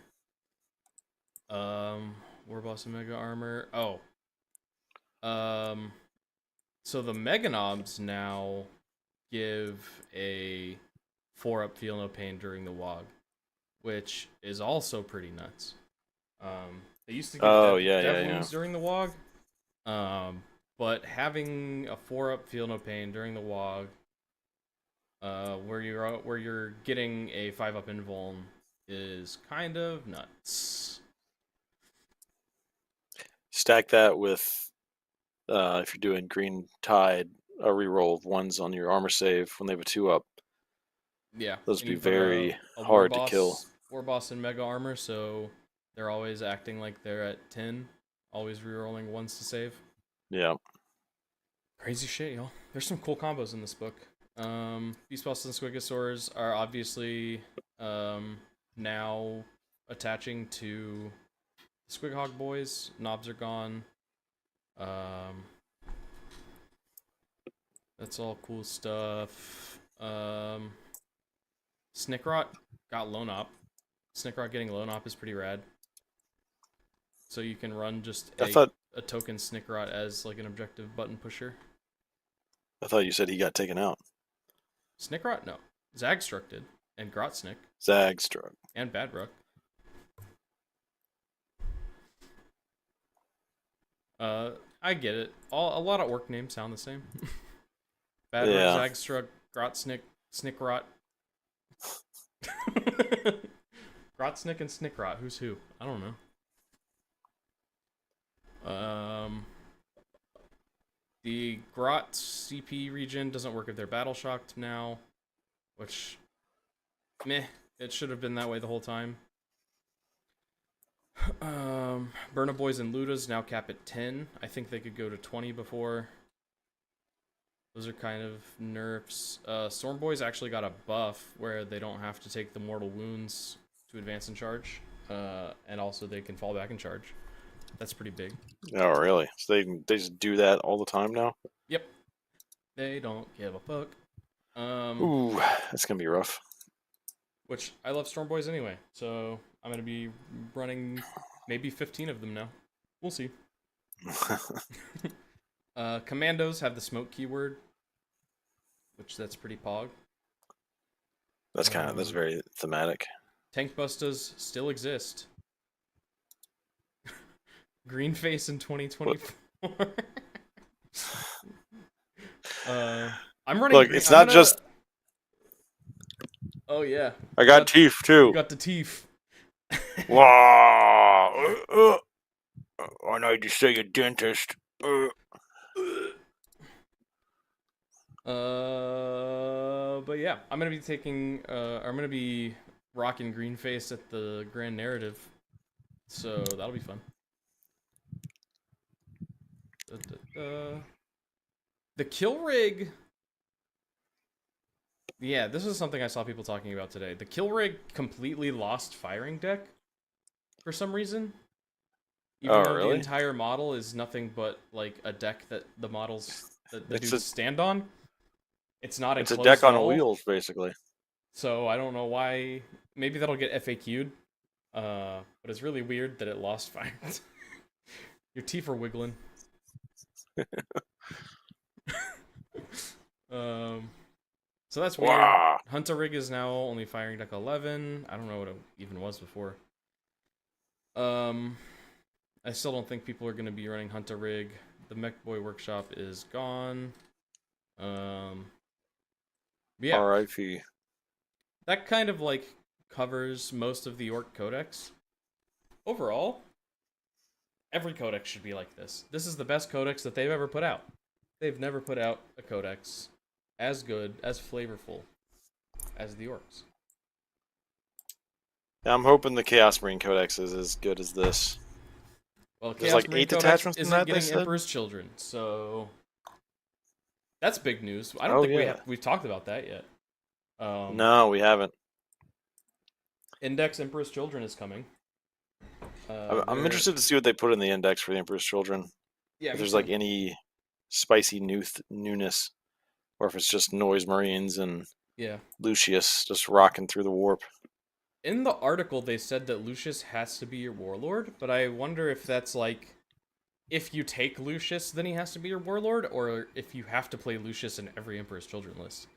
Warboss and Mega Armor. Oh. So the Mega Knobs now give a 4-up feel no pain during the WAAAAAGH, which is also pretty nuts. They used to give dev wounds during the WAAAAAGH, but having a 4-up feel no pain during the WAAAAAGH, where you're getting a 5-up invuln is kind of nuts. Stack that with if you're doing Green Tide, a reroll of 1s on your armor save when they have a 2-up. Yeah, those would be very hard to kill. Warboss and Mega Armor, so they're always acting like they're at 10, always rerolling 1s to save. Yeah. Crazy shit, y'all. There's some cool combos in this book. Beast Boss and Squigosaurs are obviously now attaching to Squighog boys. Knobs are gone. That's all cool stuff. Snickrot got Lone Op. Snickrot getting Lone Op is pretty rad. So you can run just a token Snickrot as like an objective button pusher. I thought you said he got taken out. Snickrot? No. Zagstruck did. And Grotsnick. Zagstruck. And Badruck. I get it. A lot of orc names sound the same. Badruck, Zagstruck, Grotsnick, Snickrot. Grotsnick and Snickrot. Who's who? I don't know. The Grot CP region doesn't work if they're battle shocked now, which, meh, it should have been that way the whole time. Burna Boys and Ludas now cap at 10. I think they could go to 20 before. Those are kind of nerfs. Storm Boys actually got a buff where they don't have to take the mortal wounds to advance and charge, and also they can fall back and charge. That's pretty big. Oh, really? So they just do that all the time now? Yep. They don't give a fuck. Ooh, that's gonna be rough. Which, I love Storm Boys anyway, so I'm gonna be running maybe 15 of them now. We'll see. Commandos have the smoke keyword, which that's pretty pog. That's that's very thematic. Tank Bustas still exist. Green face in 2024. I'm running. Look, it's not just. Oh yeah. I got teeth too. You got the teeth. Wow. I need to see a dentist. But yeah, I'm gonna be taking. I'm gonna be rocking green face at the Grand Narrative, so that'll be fun. The kill rig. Yeah, this is something I saw people talking about today. The kill rig completely lost firing deck for some reason. Even though the entire model is nothing but like a deck that the models that the dudes stand on. It's not enclosed. It's a deck on wheels, basically. So I don't know why. Maybe that'll get FAQ'd. But it's really weird that it lost fire. Your teeth are wiggling. So that's weird. Wow. Hunter Rig is now only firing deck 11. I don't know what it even was before. I still don't think people are going to be running Hunter Rig. The Mech Boy Workshop is gone. Yeah. R.I.P. That kind of like covers most of the Orc Codex. Overall, every codex should be like this. This is the best codex that they've ever put out. They've never put out a codex as good, as flavorful as the Orcs. I'm hoping the Chaos Marine Codex is as good as this. Well, There's Chaos like Marine 8 Codex detachments in isn't that, they getting said? Emperor's Children, so that's big news. I don't Oh, think yeah. we've talked about that yet. No, we haven't. Index Emperor's Children is coming. I'm interested to see what they put in the index for the Emperor's Children. Yeah, If me there's too. like any spicy newness, or if it's just Noise Marines and Yeah. Lucius just rocking through the warp. In the article, they said that Lucius has to be your warlord, but I wonder if that's like, if you take Lucius, then he has to be your warlord, or if you have to play Lucius in every Emperor's Children list.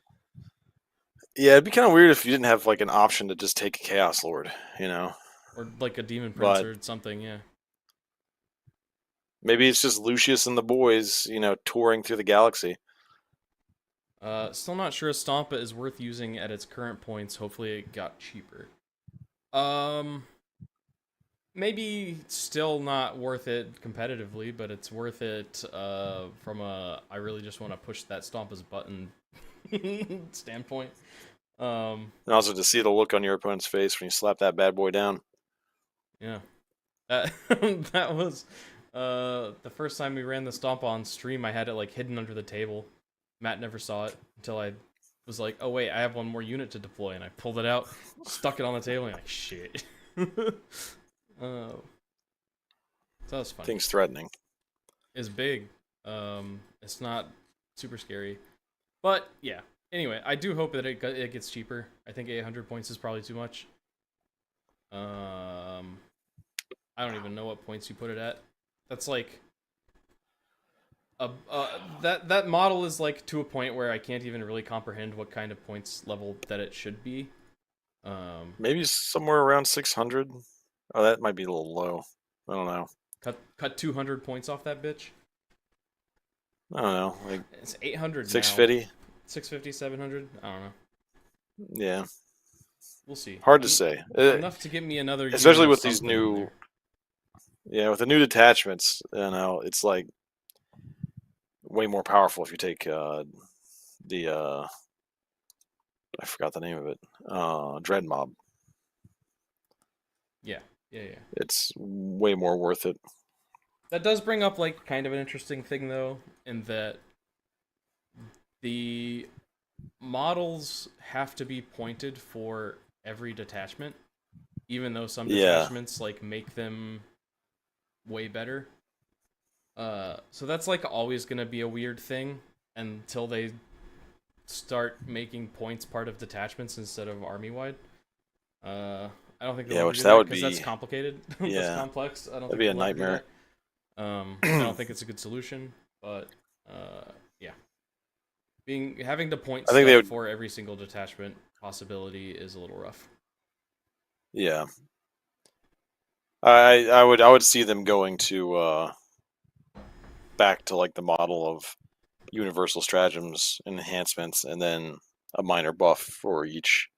Yeah, it'd be kind of weird if you didn't have like an option to just take a Chaos Lord, you know. Or like a Demon Prince But or something, yeah. maybe it's just Lucius and the boys, touring through the galaxy. Still not sure Stompa is worth using at its current points. Hopefully it got cheaper. Maybe still not worth it competitively, but it's worth it from a I really just want to push that Stompa's button standpoint. And also to see the look on your opponent's face when you slap that bad boy down. Yeah. That that was the first time we ran the Stomp on stream. I had it like hidden under the table. Matt never saw it until I was like, "Oh wait, I have one more unit to deploy," and I pulled it out, stuck it on the table, and like, shit. So that was fun. Things threatening. It's big. It's not super scary, but yeah. Anyway, I do hope that it gets cheaper. I think 800 points is probably too much. I don't even know what points you put it at. That's like that model is like to a point where I can't even really comprehend what kind of points level that it should be. Maybe somewhere around 600. Oh, that might be a little low. I don't know. Cut 200 points off that bitch. I don't know. Like It's 800 650. now. 650, 700. I don't know. Yeah. We'll see. Hard to say. Enough to get me another. Especially unit of with these something in new. there. Yeah, with the new detachments, it's like way more powerful if you take the I forgot the name of it. Dread Mob. Yeah. It's way more worth it. That does bring up like kind of an interesting thing though, in that the models have to be pointed for every detachment, even though some detachments like make them way better. So that's like always gonna be a weird thing until they start making points part of detachments instead of army wide. I don't think they'll which do that would because be that's complicated. Yeah, That's complex. I don't that'd think be a they'll ever do nightmare. that. I don't think it's a good solution, but yeah, having to point I think stuff for every single detachment possibility is a little rough. Yeah, I would see them going to back to like the model of universal stratagems and enhancements, and then a minor buff for each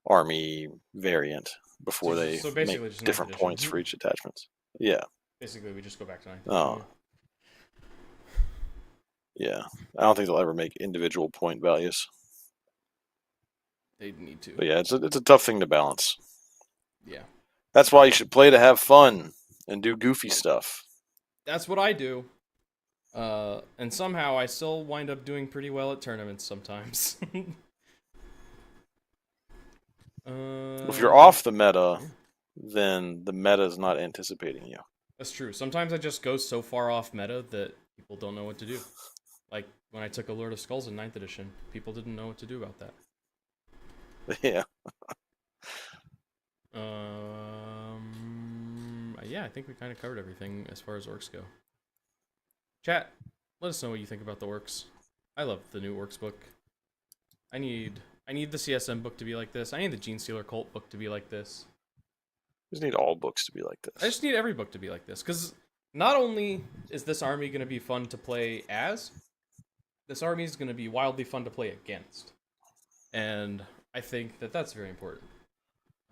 army variant before they So make basically just different 9th edition. points for each attachments. Yeah. Basically, we just go back to 9th Oh. edition. Yeah. I don't think they'll ever make individual point values. They need to. But yeah, it's a tough thing to balance. Yeah. That's why you should play to have fun and do goofy stuff. That's what I do. And somehow I still wind up doing pretty well at tournaments sometimes. If you're off the meta, then the meta is not anticipating you. That's true. Sometimes I just go so far off meta that people don't know what to do. Like when I took a Lord of Skulls in 9th edition, people didn't know what to do about that. Yeah. Yeah, I think we kind of covered everything as far as orcs go. Chat, let us know what you think about the orcs. I love the new orcs book. I need the CSM book to be like this. I need the Gene Stealer Cult book to be like this. You just need all books to be like this. I just need every book to be like this, because not only is this army going to be fun to play as, this army is going to be wildly fun to play against. And I think that that's very important.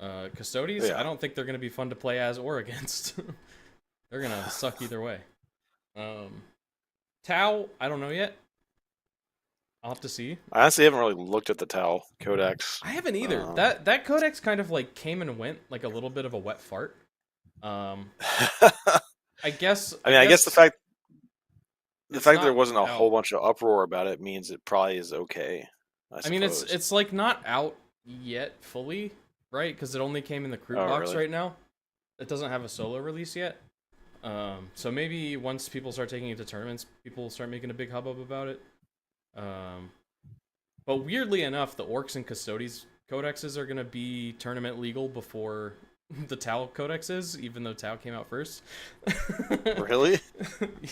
Custodies, Yeah. I don't think they're going to be fun to play as or against. They're going to suck either way. Tau, I don't know yet. I'll have to see. I honestly haven't really looked at the Tau Codex. I haven't either. That Codex kind of like came and went like a little bit of a wet fart. I I guess. I guess the fact there not wasn't a whole out. bunch of uproar about it means it probably is okay. I mean, it's like not out yet fully, right? Because it only came in the Kroot box really? right now. It doesn't have a solo release yet. So maybe once people start taking it to tournaments, people will start making a big hubbub about it. But weirdly enough, the Orks and Custodes codexes are going to be tournament legal before the Tau codex is, even though Tau came out first. Really?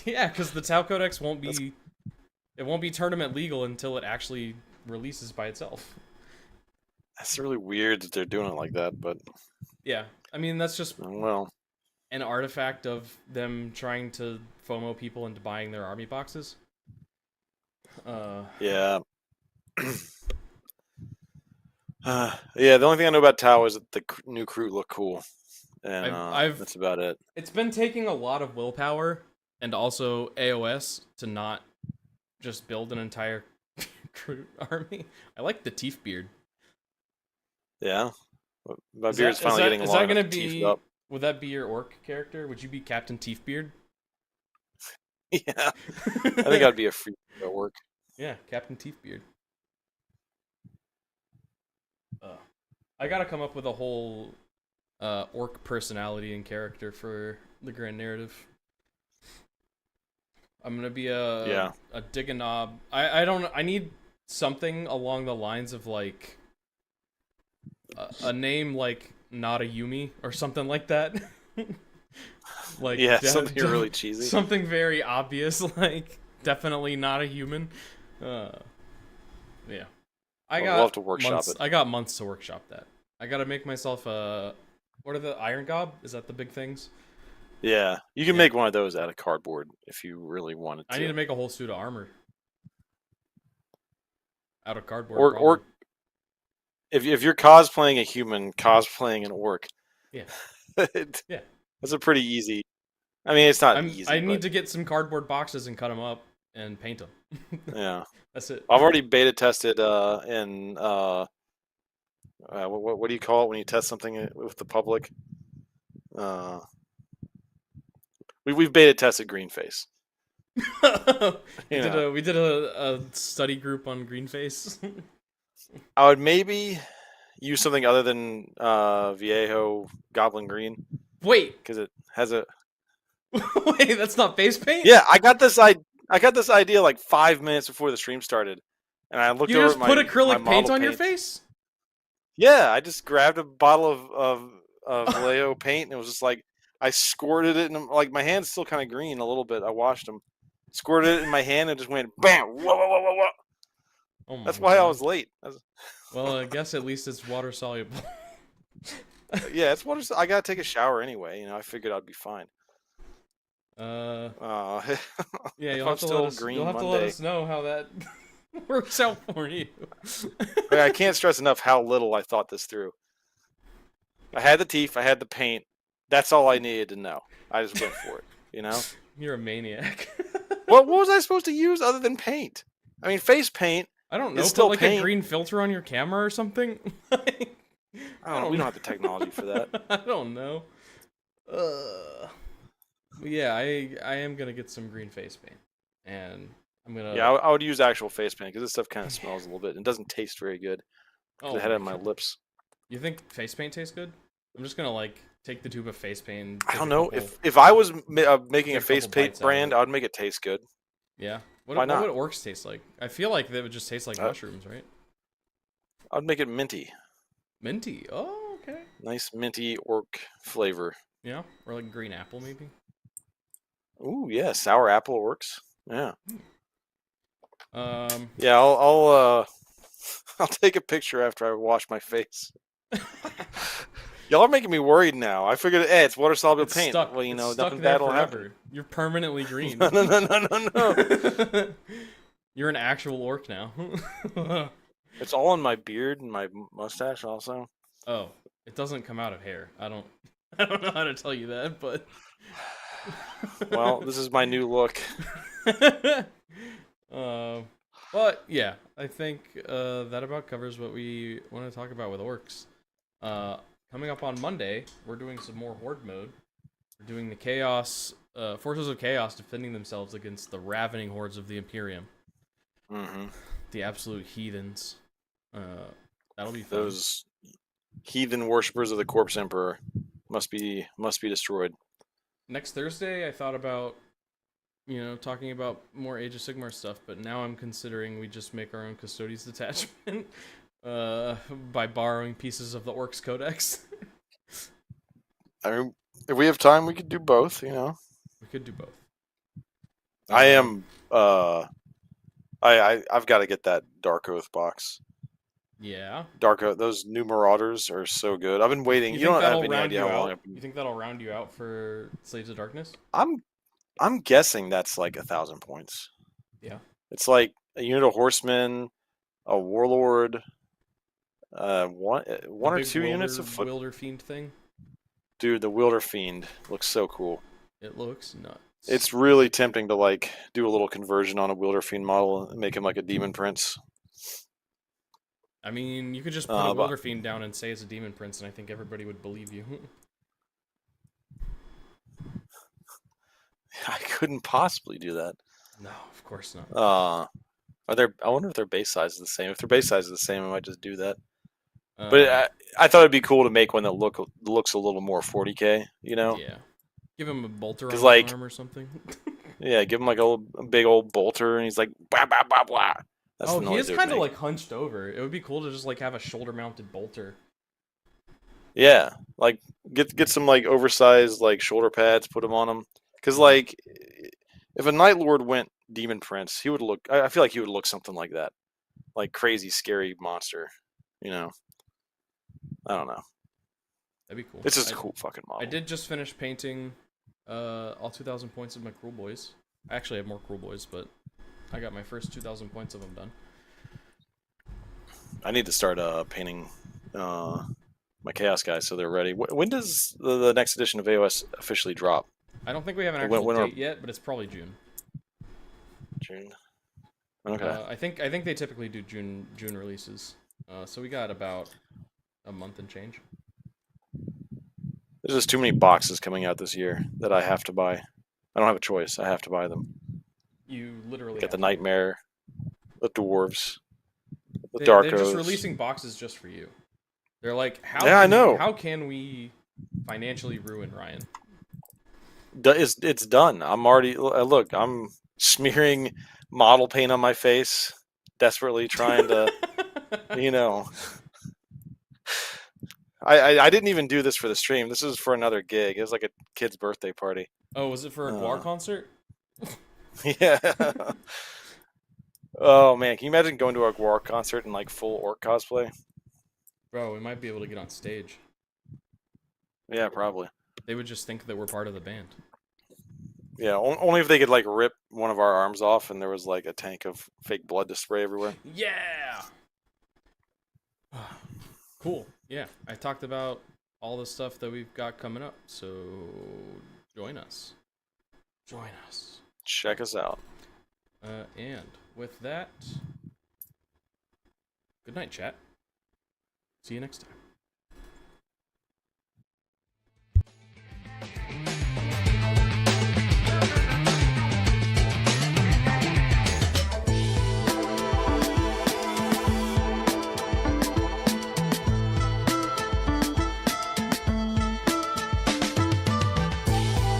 Yeah, because the Tau codex won't be tournament legal until it actually releases by itself. That's really weird that they're doing it like that, but yeah, I mean that's just an artifact of them trying to FOMO people into buying their army boxes. Yeah. Yeah, the only thing I know about Tau is that the new Kroot look cool, and that's about it. It's been taking a lot of willpower and also AOS to not just build an entire Kroot army. I like the teeth beard. Yeah, my beard's finally getting long. Is that going to be? Would that be your orc character? Would you be Captain Teethbeard? Yeah, I think I'd be a free orc. Yeah, Captain Teethbeard. I gotta come up with a whole orc personality and character for the grand narrative. I'm gonna be a dig-a-knob. I need something along the lines of like a name like Not a Yumi or something like that. Like something really cheesy. Something very obvious, like definitely not a human. Yeah. We'll have to workshop it. I got months to workshop that. I gotta make myself a... What are the Iron Gob? Is that the big things? Yeah. You can make one of those out of cardboard if you really wanted to. I need to make a whole suit of armor. Out of cardboard. Or if you're cosplaying a human, cosplaying an orc. Yeah. Yeah. That's a pretty easy... I mean, it's not easy. I need to get some cardboard boxes and cut them up and paint them. Yeah. That's it. I've already beta tested in what do you call it when you test something with the public? We've beta tested Greenface. We did a study group on Greenface. I would maybe use something other than Viejo Goblin Green. Wait, because it has a. Wait, that's not face paint? Yeah, I got this idea like 5 minutes before the stream started, and I looked over at my. You just put acrylic paint on your face? Yeah, I just grabbed a bottle of Vallejo paint, and it was just like I squirted it, and like my hand's still kind of green a little bit. I washed them, squirted it in my hand, and just went bam, whoa, whoa, whoa, whoa, whoa. Oh That's why I was late. Well, I guess at least it's water soluble. Yeah, it's water. I gotta take a shower anyway. I figured I'd be fine. Yeah, you'll have to let us know how that works out for you. I can't stress enough how little I thought this through. I had the teeth, I had the paint. That's all I needed to know. I just went for it. You're a maniac. What was I supposed to use other than paint? I mean, face paint. I don't know. Still put paint. A green filter on your camera or something. I don't know. We don't have the technology for that. I don't know. Yeah, I am gonna get some green face paint, and I'm gonna. Yeah, I would use actual face paint because this stuff kind of smells a little bit and doesn't taste very good. I had it on my lips. You think face paint tastes good? I'm just gonna take the tube of face paint. I don't know if I was making a face paint brand, I would make it taste good. Yeah. Why not? What would orcs taste like? I feel like they would just taste like mushrooms, right? I'd make it minty. Minty. Oh, okay. Nice minty orc flavor. Yeah, or like green apple maybe. Ooh, yeah, sour apple orcs. Yeah. Yeah, I'll take a picture after I wash my face. Y'all are making me worried now. I figured, it's water soluble paint. Stuck. Well, nothing bad will happen. You're permanently green. No. You're an actual orc now. It's all in my beard and my mustache also. Oh, it doesn't come out of hair. I don't know how to tell you that, but well, this is my new look. But yeah, I think that about covers what we want to talk about with orcs. Coming up on Monday, we're doing some more horde mode. We're doing the Chaos, Forces of Chaos defending themselves against the ravening hordes of the Imperium. Mm-hmm. The absolute heathens. That'll be fun. Those heathen worshippers of the Corpse Emperor must be destroyed. Next Thursday, I thought about, talking about more Age of Sigmar stuff, but now I'm considering we just make our own Custodes detachment by borrowing pieces of the Orks Codex. I mean, if we have time, we could do both. You know, We could do both. I am. I've got to get that Dark Oath box. Yeah. Dark Oath. Those new Marauders are so good. I've been waiting. You don't have any idea how long. You think that'll round you out for Slaves of Darkness? I'm guessing that's like 1,000 points. Yeah. It's like a unit of horsemen, a warlord, one or two units of foot. Wilder Fiend thing. Dude, the Wilder Fiend looks so cool. It looks nuts. It's really tempting to like do a little conversion on a Wilder Fiend model and make him like a demon prince. I mean, you could just put a Wilder Fiend down and say it's a demon prince, and I think everybody would believe you. I couldn't possibly do that. No, of course not. I wonder if their base size is the same. If their base size is the same, I might just do that. But I thought it'd be cool to make one that looks a little more 40k. You know? Yeah. Give him a bolter on his arm or something. Yeah, give him like a big old bolter, and he's like blah blah blah blah. That's he is kind of like hunched over. It would be cool to just like have a shoulder-mounted bolter. Yeah, like get some like oversized like shoulder pads, put them on him. Because like, if a Night Lord went Demon Prince, he would look. I feel like he would look something like that, like crazy, scary monster. You know, I don't know. That'd be cool. It's just a cool fucking model. I did just finish painting all 2,000 points of my Cruel Boys. I actually have more Cruel Boys, but I got my first 2,000 points of them done. I need to start painting my Chaos guys so they're ready. When does the next edition of AOS officially drop? I don't think we have an actual date yet, but it's probably June. June. Okay. I think they typically do June releases. So we got about a month and change. There's just too many boxes coming out this year that I have to buy. I don't have a choice. I have to buy them. You literally get the Nightmare, the Dwarves, the Dark Oaths. They're just releasing boxes just for you. They're like, I know. How can we financially ruin Ryan? It's done. I'm already look. I'm smearing model paint on my face, desperately trying to, you know. I didn't even do this for the stream. This is for another gig. It was like a kid's birthday party. Oh, was it for a Guar concert? Yeah. Oh man, can you imagine going to a Guar concert in like full Orc cosplay? Bro, we might be able to get on stage. Yeah, probably. They would just think that we're part of the band. Yeah, only if they could like rip one of our arms off and there was like a tank of fake blood to spray everywhere. Yeah. Cool. Yeah, I talked about all the stuff that we've got coming up, so join us. Join us. Check us out. And with that, good night, chat. See you next time.